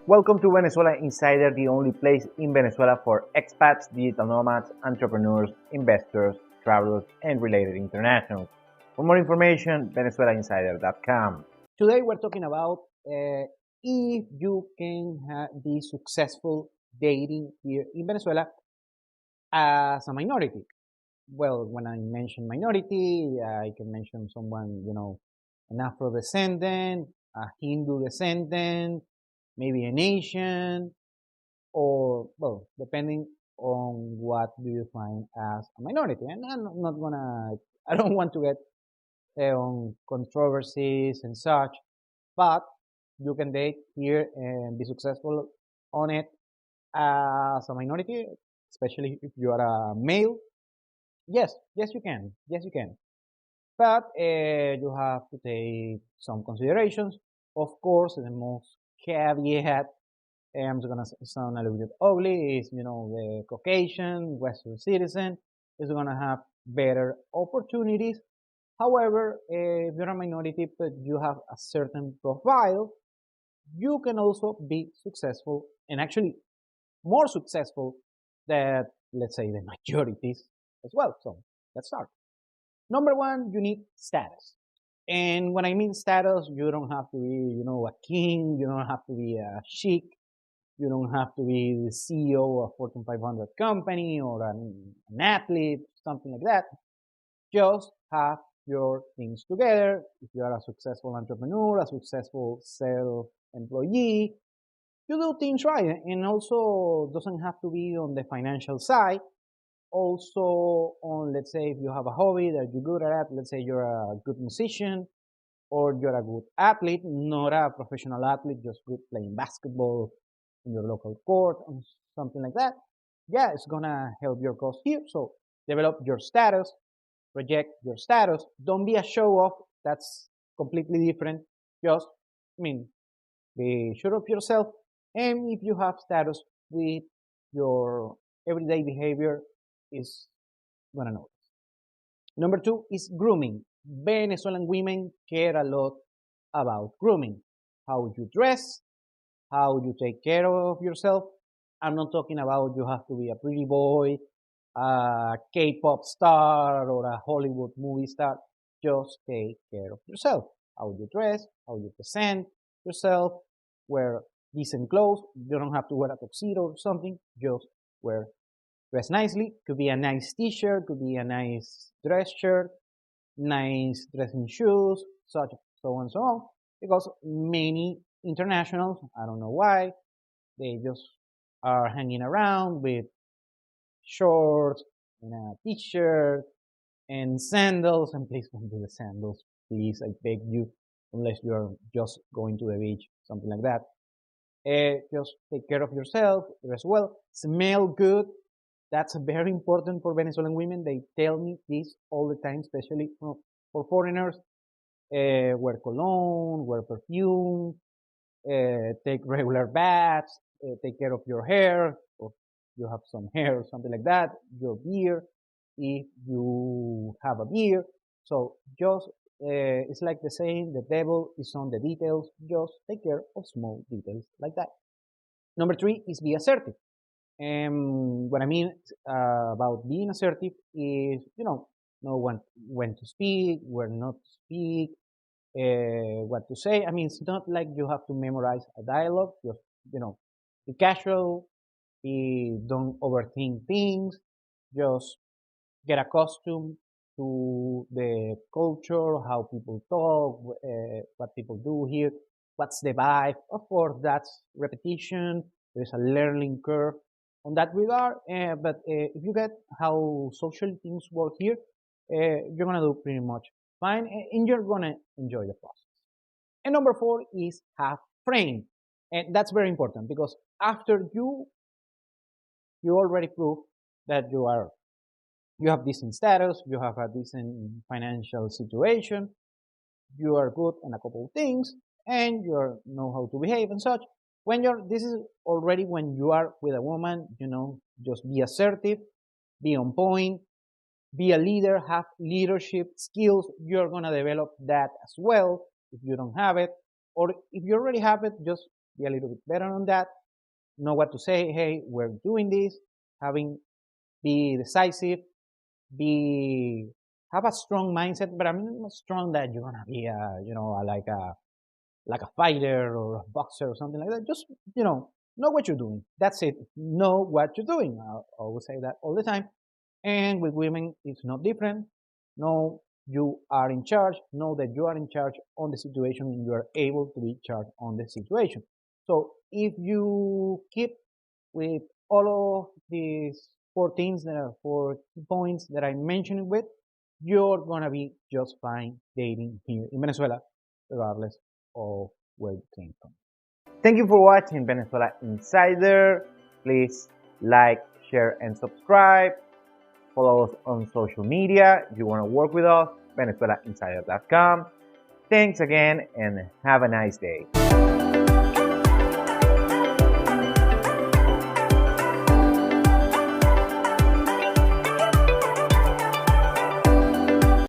Welcome to Venezuela Insider, the only place in Venezuela for expats, digital nomads, entrepreneurs, investors, travelers, and related internationals. For more information, venezuelainsider.com. Today we're talking about if you can be successful dating here in Venezuela as a minority. Well, when I mention minority, I can mention someone, an Afro descendant, a Hindu descendant, maybe an Asian, or, well, depending on what do you find as a minority. And I don't want to get on controversies and such, but you can date here and be successful on it as a minority, especially if you are a male. Yes, you can. Yes, you can. But you have to take some considerations. Of course, the most caveat, I'm gonna sound a little bit ugly, is the Caucasian Western citizen is gonna have better opportunities. However, if you're a minority but you have a certain profile, you can also be successful and actually more successful than, let's say, the majorities as well. So let's start. Number one, you need status. And when I mean status, you don't have to be, a king. You don't have to be a sheik. You don't have to be the CEO of a Fortune 500 company or an athlete, something like that. Just have your things together. If you are a successful entrepreneur, a successful self-employee, you do things right. And also doesn't have to be on the financial side. Also on, let's say, if you have a hobby that you're good at, let's say you're a good musician or you're a good athlete, not a professional athlete, just good playing basketball in your local court or something like that. Yeah, it's gonna help your cause here. So develop your status, project your status. Don't be a show off. That's completely different. Just, be sure of yourself. And if you have status with your everyday behavior, is gonna know. Number two is grooming. Venezuelan women care a lot about grooming. How you dress, how you take care of yourself. I'm not talking about you have to be a pretty boy, a K-pop star, or a Hollywood movie star. Just take care of yourself. How you dress, how you present yourself, wear decent clothes. You don't have to wear a tuxedo or something. Just dress nicely. Could be a nice t-shirt, could be a nice dress shirt, nice dressing shoes, such so on and so on. Because many internationals, I don't know why, they just are hanging around with shorts and a t-shirt and sandals. And please don't do the sandals, please, I beg you, unless you're just going to the beach, something like that. Just take care of yourself, dress well, smell good. That's very important for Venezuelan women. They tell me this all the time, especially for foreigners. Wear cologne, wear perfume, take regular baths, take care of your hair, or you have some hair or something like that, your beard, if you have a beard. So just, it's like the saying, the devil is on the details. Just take care of small details like that. Number three is be assertive. And what I mean about being assertive is, know when to speak, when not to speak, what to say. I mean, it's not like you have to memorize a dialogue. Just, be casual, don't overthink things, just get accustomed to the culture, how people talk, what people do here, what's the vibe. Of course, that's repetition. There's a learning curve on that regard. But if you get how social things work here, you're gonna do pretty much fine, and you're gonna enjoy the process. And number four is have frame, and that's very important because after you already prove that you have decent status, you have a decent financial situation, you are good in a couple of things, and you know how to behave and such. This is already when you are with a woman, just be assertive, be on point, be a leader, have leadership skills. You're gonna develop that as well if you don't have it, or if you already have it, just be a little bit better on that, know what to say. Hey, we're doing this. Be decisive, have a strong mindset. But I mean, not strong that you're gonna be like a fighter or a boxer or something like that. Just know what you're doing. That's it. Know what you're doing. I always say that all the time. And with women, it's not different. Know you are in charge. Know that you are in charge on the situation and you are able to be charged on the situation. So if you keep with all of these four points that I mentioned with, you're gonna be just fine dating here in Venezuela, regardless of where you came from. Thank you for watching Venezuela Insider. Please like, share, and subscribe. Follow us on social media. If you want to work with us, venezuelainsider.com. Thanks again and have a nice day.